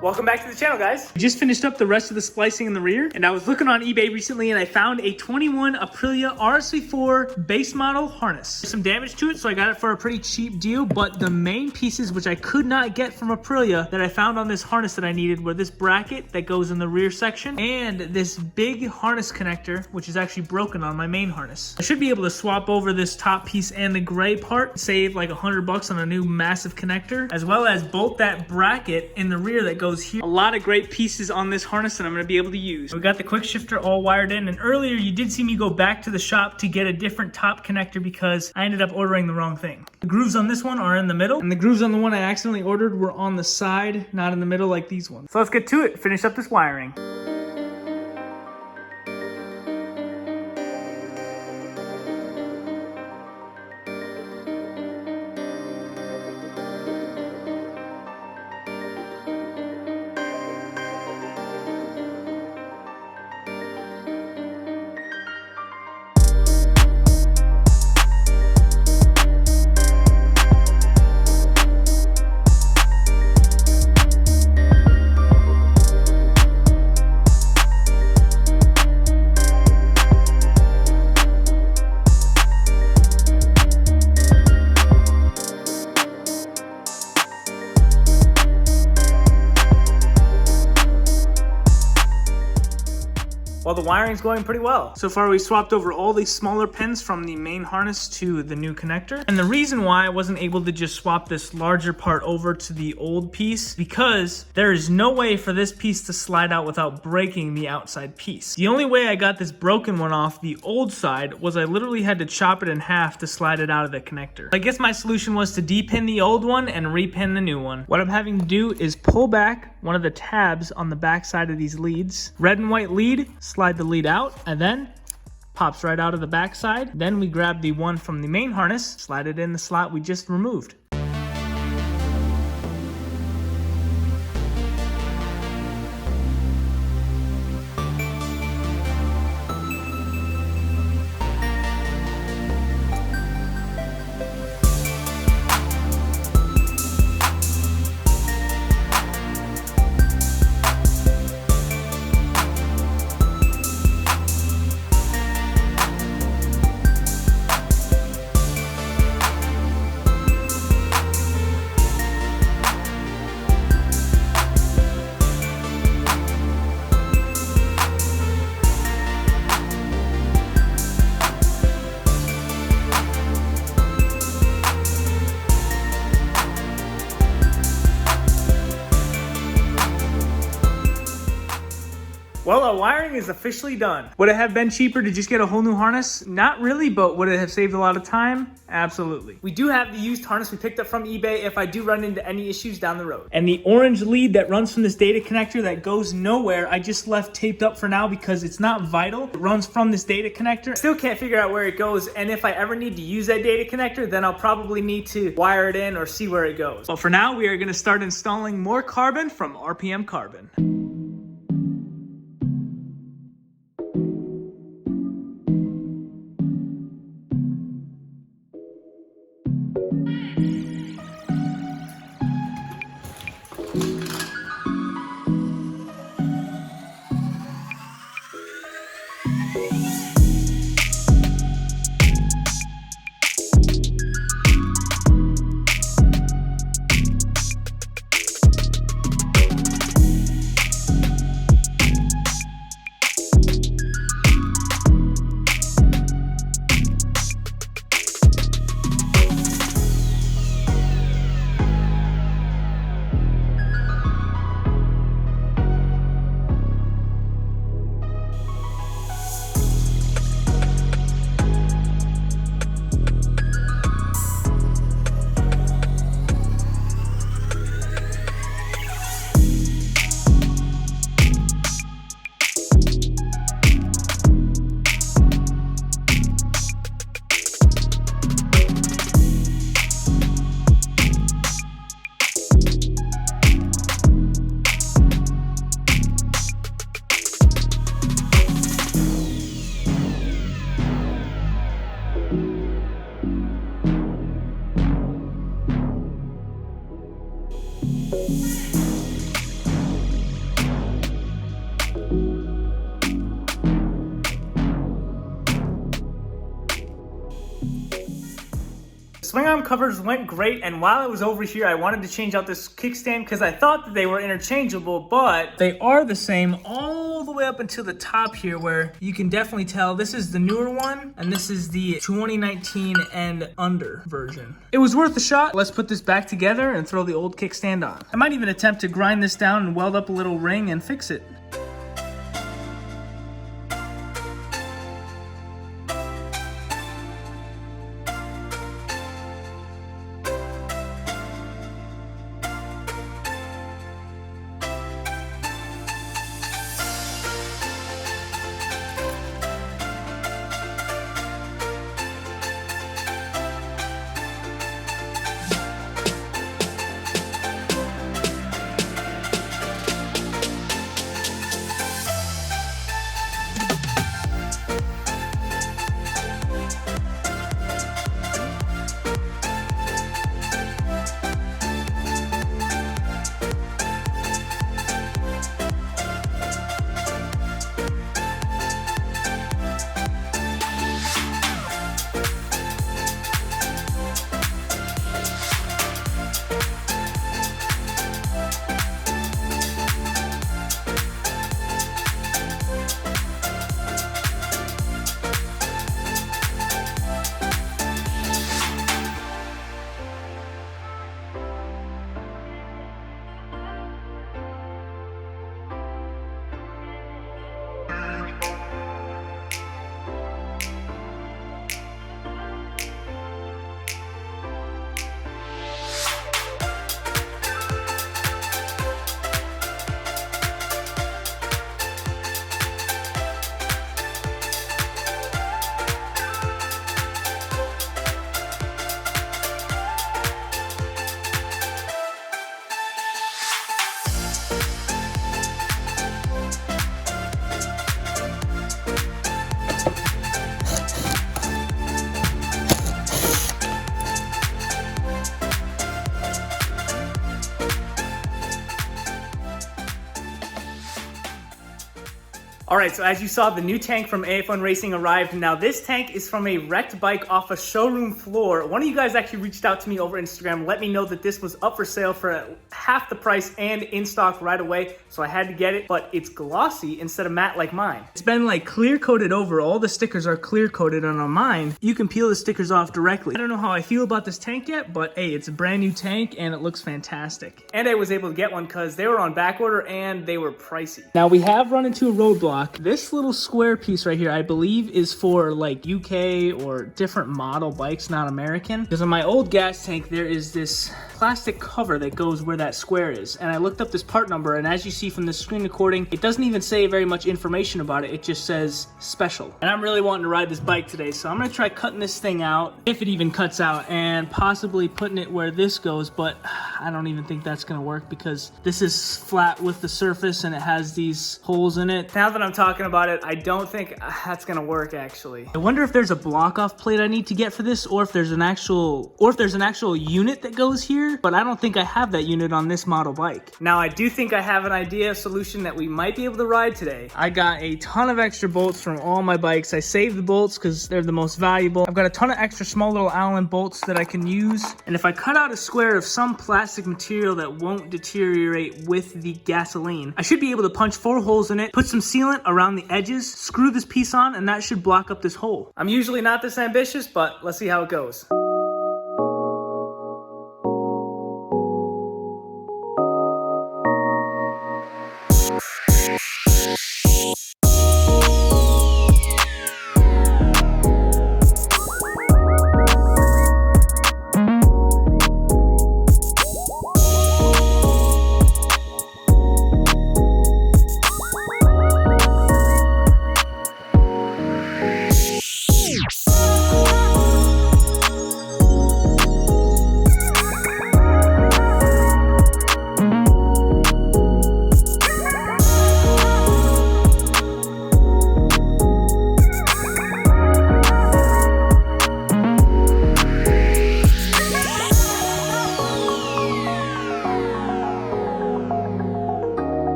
Welcome back to the channel, guys. We just finished up the rest of the splicing in the rear, and I was looking on eBay recently and I found a 21 Aprilia RSV4 base model harness. There's some damage to it, so I got it for a pretty cheap deal, but the main pieces which I could not get from Aprilia that I found on this harness that I needed were this bracket that goes in the rear section and this big harness connector, which is actually broken on my main harness. I should be able to swap over this top piece and the gray part, save like $100 on a new massive connector, as well as bolt that bracket in the rear that goes here. A lot of great pieces on this harness that I'm going to be able to use. We got the quick shifter all wired in, and earlier you did see me go back to the shop to get a different top connector because I ended up ordering the wrong thing. The grooves on this one are in the middle, and the grooves on the one I accidentally ordered were on the side, not in the middle like these ones. So let's get to it, finish up this wiring. Well, the wiring's going pretty well. So far, we swapped over all these smaller pins from the main harness to the new connector. And the reason why I wasn't able to just swap this larger part over to the old piece, because there is no way for this piece to slide out without breaking the outside piece. The only way I got this broken one off the old side was I literally had to chop it in half to slide it out of the connector. I guess my solution was to depin the old one and repin the new one. What I'm having to do is pull back one of the tabs on the back side of these leads. Red and white lead, slide the lead out, and then pops right out of the back side. Then we grab the one from the main harness, slide it in the slot we just removed. Well, our wiring is officially done. Would it have been cheaper to just get a whole new harness? Not really, but would it have saved a lot of time? Absolutely. We do have the used harness we picked up from eBay if I do run into any issues down the road. And the orange lead that runs from this data connector that goes nowhere, I just left taped up for now because it's not vital. It runs from this data connector. Still can't figure out where it goes, and if I ever need to use that data connector, then I'll probably need to wire it in or see where it goes. But for now, we are gonna start installing more carbon from RPM Carbon. Swing arm covers went great, and while I was over here, I wanted to change out this kickstand because I thought that they were interchangeable, but they are the same all the way up until the top here, where you can definitely tell this is the newer one, and this is the 2019 and under version. It was worth a shot. Let's put this back together and throw the old kickstand on. I might even attempt to grind this down and weld up a little ring and fix it. Alright, so as you saw, the new tank from AF1 Racing arrived. Now this tank is from a wrecked bike off a showroom floor. One of you guys actually reached out to me over Instagram, let me know that this was up for sale for half the price and in stock right away, so I had to get it, but it's glossy instead of matte like mine. It's been like clear coated over, all the stickers are clear coated, and on mine, you can peel the stickers off directly. I don't know how I feel about this tank yet, but hey, it's a brand new tank and it looks fantastic. And I was able to get one because they were on back order and they were pricey. Now we have run into a roadblock. This little square piece right here, I believe is for like UK or different model bikes, not American. Because on my old gas tank, there is this plastic cover that goes where that square is. And I looked up this part number, and as you see from the screen recording, it doesn't even say very much information about it. It just says special. And I'm really wanting to ride this bike today, so I'm gonna try cutting this thing out, if it even cuts out, and possibly putting it where this goes, but I don't even think that's gonna work because this is flat with the surface and it has these holes in it. Now that I'm talking about it, I don't think that's gonna work actually. I wonder if there's a block off plate I need to get for this, or if there's an actual unit that goes here, but I don't think I have that unit on this model bike. Now I do think I have an idea, a solution that we might be able to ride today. I got a ton of extra bolts from all my bikes. I saved the bolts because they're the most valuable. I've got a ton of extra small little Allen bolts that I can use, and if I cut out a square of some plastic material that won't deteriorate with the gasoline, I should be able to punch 4 holes in it, put some sealant around the edges, screw this piece on, and that should block up this hole. I'm usually not this ambitious, but let's see how it goes.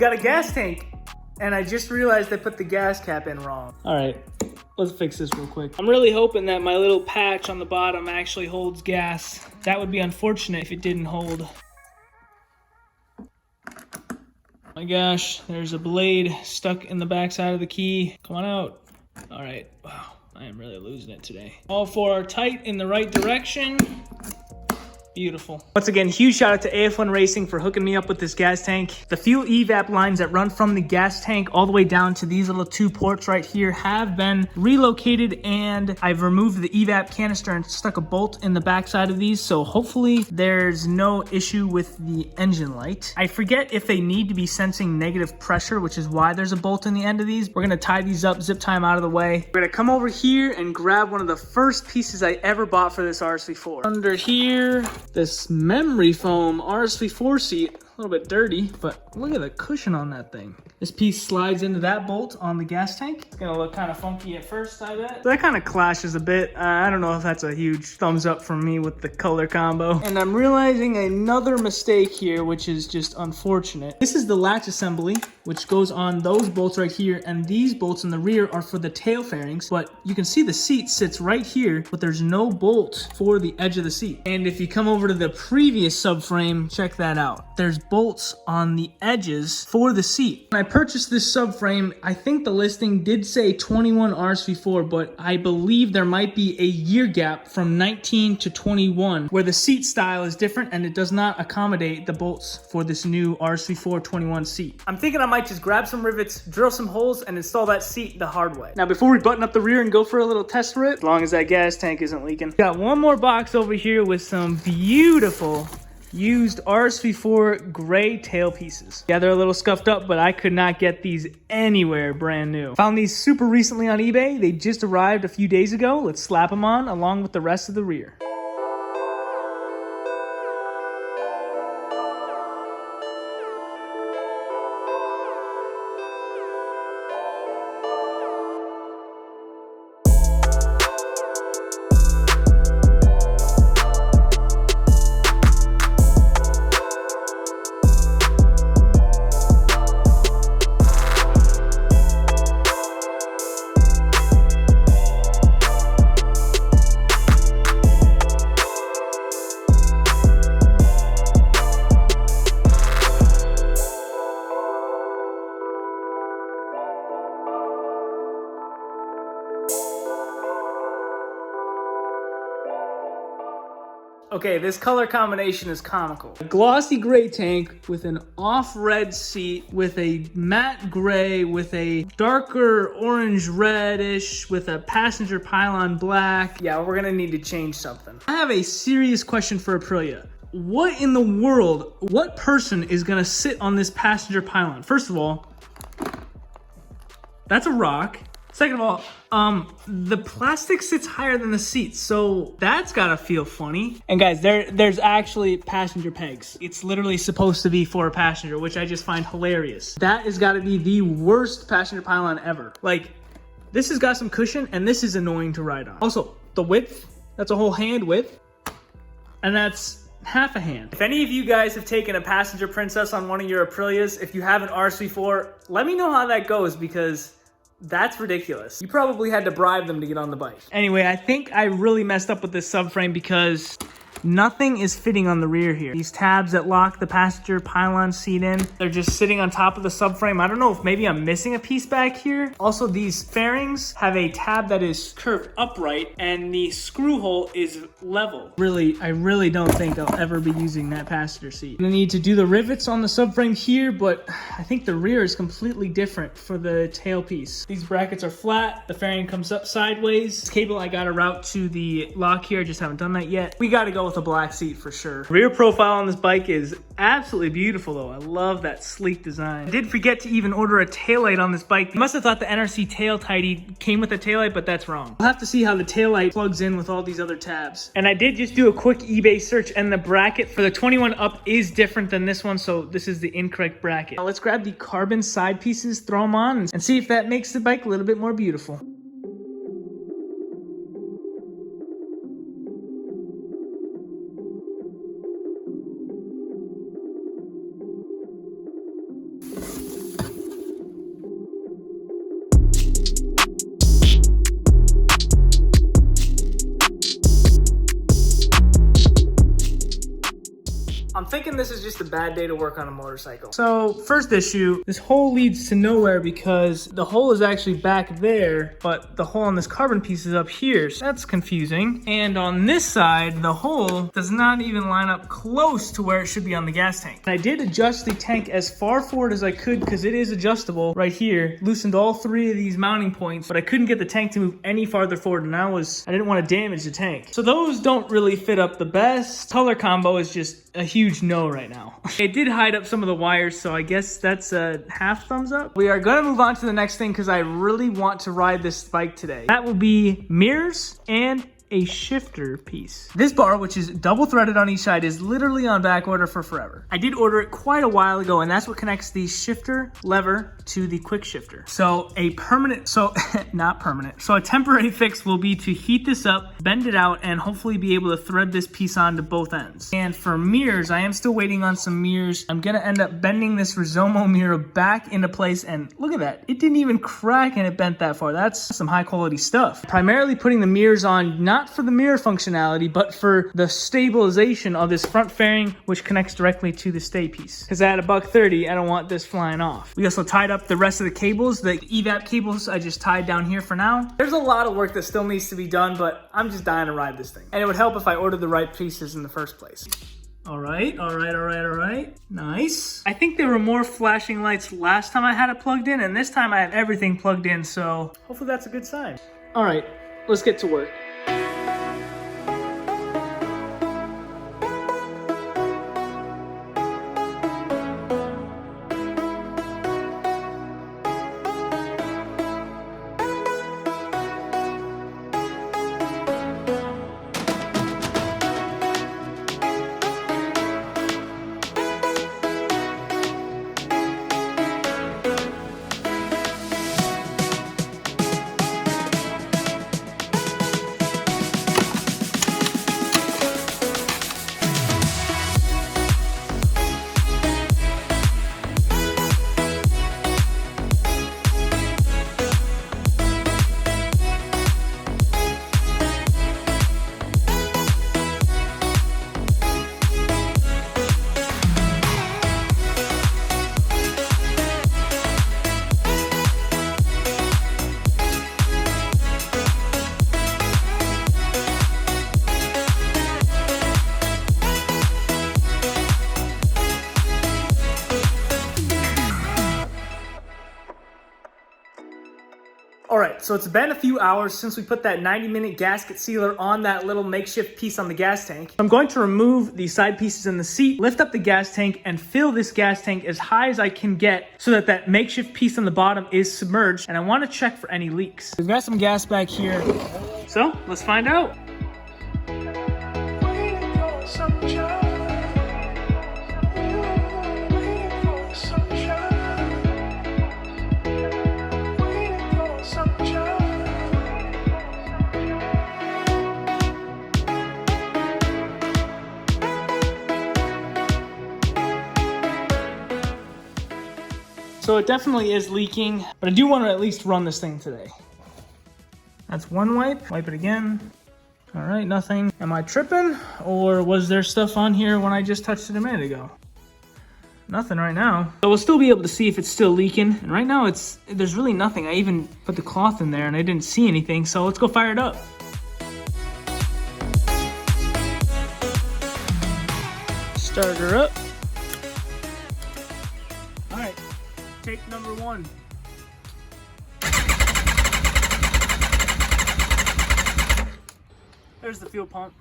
got a gas tank. And I just realized I put the gas cap in wrong. All right, let's fix this real quick. I'm really hoping that my little patch on the bottom actually holds gas. That would be unfortunate if it didn't hold. My gosh, there's a blade stuck in the backside of the key. Come on out. All right, wow, I am really losing it today. All four are tight in the right direction. Beautiful. Once again, huge shout out to AF1 Racing for hooking me up with this gas tank. The fuel evap lines that run from the gas tank all the way down to these little two ports right here have been relocated, and I've removed the evap canister and stuck a bolt in the backside of these, so hopefully there's no issue with the engine light. I forget if they need to be sensing negative pressure, which is why there's a bolt in the end of these. We're gonna tie these up, zip tie them out of the way. We're gonna come over here and grab one of the first pieces I ever bought for this RSV4. Under here, this memory foam RSV4 seat, a little bit dirty, but look at the cushion on that thing. This piece slides into that bolt on the gas tank. It's gonna look kind of funky at first, I bet. So that kind of clashes a bit. I don't know if that's a huge thumbs up from me with the color combo. And I'm realizing another mistake here, which is just unfortunate. This is the latch assembly, which goes on those bolts right here, and these bolts in the rear are for the tail fairings, but you can see the seat sits right here, but there's no bolt for the edge of the seat. And if you come over to the previous subframe, check that out. There's bolts on the edges for the seat. When I purchased this subframe, I think the listing did say 21 RSV4, but I believe there might be a year gap from 19 to 21 where the seat style is different and it does not accommodate the bolts for this new RSV4 21 seat. I'm thinking I might just grab some rivets, drill some holes, and install that seat the hard way. Now, before we button up the rear and go for a little test rip, as long as that gas tank isn't leaking, got one more box over here with some beautiful used RSV4 gray tail pieces. Yeah, they're a little scuffed up, but I could not get these anywhere brand new. Found these super recently on eBay. They just arrived a few days ago. Let's slap them on along with the rest of the rear. Okay, this color combination is comical. A glossy gray tank with an off red seat, with a matte gray, with a darker orange reddish, with a passenger pylon black. Yeah, we're gonna need to change something. I have a serious question for Aprilia. What in the world, what person is gonna sit on this passenger pylon? First of all, that's a rock. Second of all, the plastic sits higher than the seat, so that's gotta feel funny. And guys, there's actually passenger pegs. It's literally supposed to be for a passenger, which I just find hilarious. That has gotta be the worst passenger pylon ever. Like, this has got some cushion, and this is annoying to ride on. Also, the width, that's a whole hand width, and that's half a hand. If any of you guys have taken a passenger princess on one of your Aprilias, if you have an RSV4, let me know how that goes, because that's ridiculous. You probably had to bribe them to get on the bike. Anyway, I think I really messed up with this subframe because nothing is fitting on the rear here. These tabs that lock the passenger pylon seat in, they're just sitting on top of the subframe. I don't know if maybe I'm missing a piece back here. Also, these fairings have a tab that is curved upright and the screw hole is level. I really don't think I'll ever be using that passenger seat. I'm gonna need to do the rivets on the subframe here, but I think the rear is completely different for the tailpiece. These brackets are flat, the fairing comes up sideways. This cable I gotta route to the lock here, I just haven't done that yet. We gotta go with a black seat for sure. Rear profile on this bike is absolutely beautiful though. I love that sleek design. I did forget to even order a taillight on this bike. I must have thought the NRC tail tidy came with a taillight, but that's wrong. We'll have to see how the taillight plugs in with all these other tabs. And I did just do a quick eBay search, and the bracket for the 21 up is different than this one, so this is the incorrect bracket. Now let's grab the carbon side pieces, throw them on, and see if that makes the bike a little bit more beautiful. thinking this is just a bad day to work on a motorcycle. So first issue, this hole leads to nowhere because the hole is actually back there, but the hole on this carbon piece is up here. So that's confusing. And on this side, the hole does not even line up close to where it should be on the gas tank. And I did adjust the tank as far forward as I could because it is adjustable right here. Loosened all three of these mounting points, but I couldn't get the tank to move any farther forward, and I didn't want to damage the tank. So those don't really fit up the best. Color combo is just a huge no right now. It did hide up some of the wires, so I guess that's a half thumbs up. We are gonna move on to the next thing because I really want to ride this bike today. That will be mirrors and a shifter piece. This bar, which is double threaded on each side, is literally on back order for forever. I did order it quite a while ago, and that's what connects the shifter lever to the quick shifter. So a temporary fix will be to heat this up, bend it out, and hopefully be able to thread this piece onto both ends. And for mirrors, I am still waiting on some mirrors. I'm gonna end up bending this Rizomo mirror back into place, and look at that. It didn't even crack and it bent that far. That's some high quality stuff. Primarily putting the mirrors on, not for the mirror functionality, but for the stabilization of this front fairing, which connects directly to the stay piece. Because at $130, I don't want this flying off. We also tied up the rest of the cables. The evap cables I just tied down here for now. There's a lot of work that still needs to be done, but I'm just dying to ride this thing. And it would help if I ordered the right pieces in the first place. All right. Nice. I think there were more flashing lights last time I had it plugged in, and this time I have everything plugged in, so hopefully that's a good sign. All right, let's get to work. All right, so it's been a few hours since we put that 90-minute gasket sealer on that little makeshift piece on the gas tank. I'm going to remove the side pieces in the seat, lift up the gas tank, and fill this gas tank as high as I can get so that that makeshift piece on the bottom is submerged, and I want to check for any leaks. We've got some gas back here, so let's find out. So it definitely is leaking, but I do want to at least run this thing today. That's one wipe. Wipe it again. All right, nothing. Am I tripping? Or was there stuff on here when I just touched it a minute ago? Nothing right now. So we'll still be able to see if it's still leaking. And right now there's really nothing. I even put the cloth in there and I didn't see anything. So let's go fire it up. Start her up. All right. Take number one. There's the fuel pump.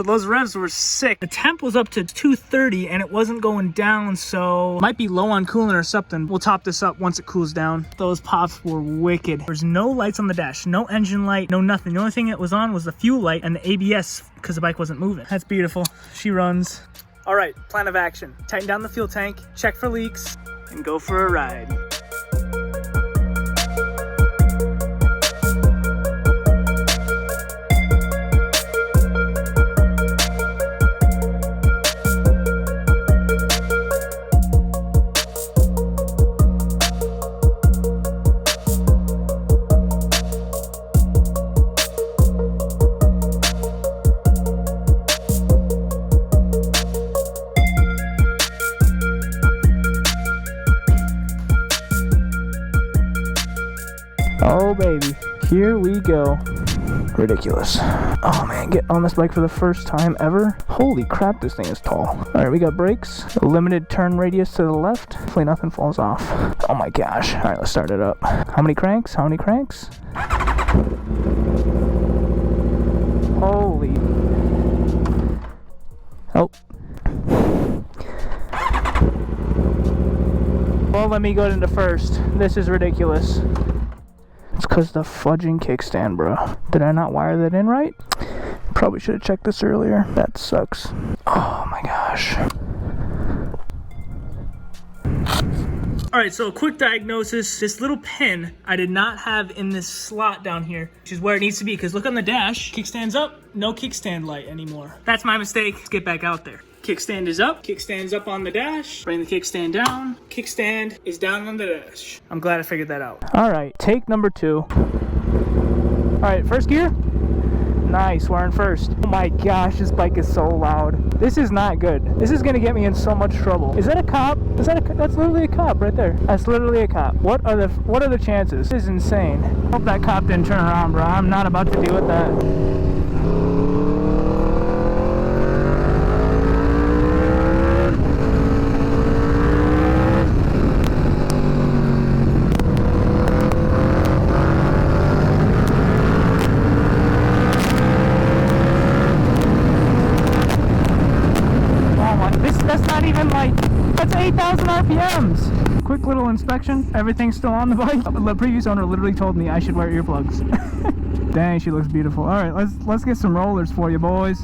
those revs were sick. The temp was up to 230 and it wasn't going down, so might be low on coolant or something. We'll top this up once it cools down. Those pops were wicked. There's no lights on the dash, no engine light, no nothing. The only thing that was on was the fuel light and the ABS because the bike wasn't moving. That's beautiful. She runs. All right, plan of action. Tighten down the fuel tank, check for leaks, and go for a ride. Oh baby, here we go. Ridiculous. Oh man, getting on this bike for the first time ever. Holy crap, this thing is tall. Alright, we got brakes, a limited turn radius to the left. Hopefully nothing falls off. Oh my gosh. Alright, let's start it up. How many cranks? How many cranks? Holy. Oh. Well, let me go into first. This is ridiculous. It's because the fudging kickstand, bro. Did I not wire that in right? Probably should have checked this earlier. That sucks. Oh my gosh. Alright, so a quick diagnosis. This little pin I did not have in this slot down here, which is where it needs to be, because look on the dash. Kickstand's up, no kickstand light anymore. That's my mistake. Let's get back out there. Kickstand is up. Kickstand's up on the dash. Bring the kickstand down. Kickstand is down on the dash. I'm glad I figured that out. All right, take number 2. All right, first gear. Nice, we're in first. Oh my gosh, this bike is so loud. This is not good. This is gonna get me in so much trouble. Is that a cop? Is that a? That's literally a cop right there. That's literally a cop. What are the chances? This is insane. Hope that cop didn't turn around, bro. I'm not about to deal with that. That's 8,000 RPMs. Quick little inspection. Everything's still on the bike. The previous owner literally told me I should wear earplugs. Dang, she looks beautiful. All right, let's get some rollers for you, boys.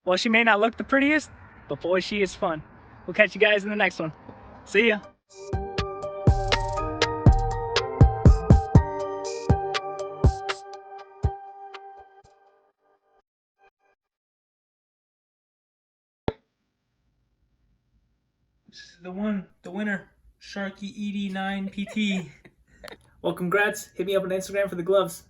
Well, she may not look the prettiest, but boy, she is fun. We'll catch you guys in the next one. See ya. This is the one, the winner, Sharky ED9 PT. Well, congrats. Hit me up on Instagram for the gloves.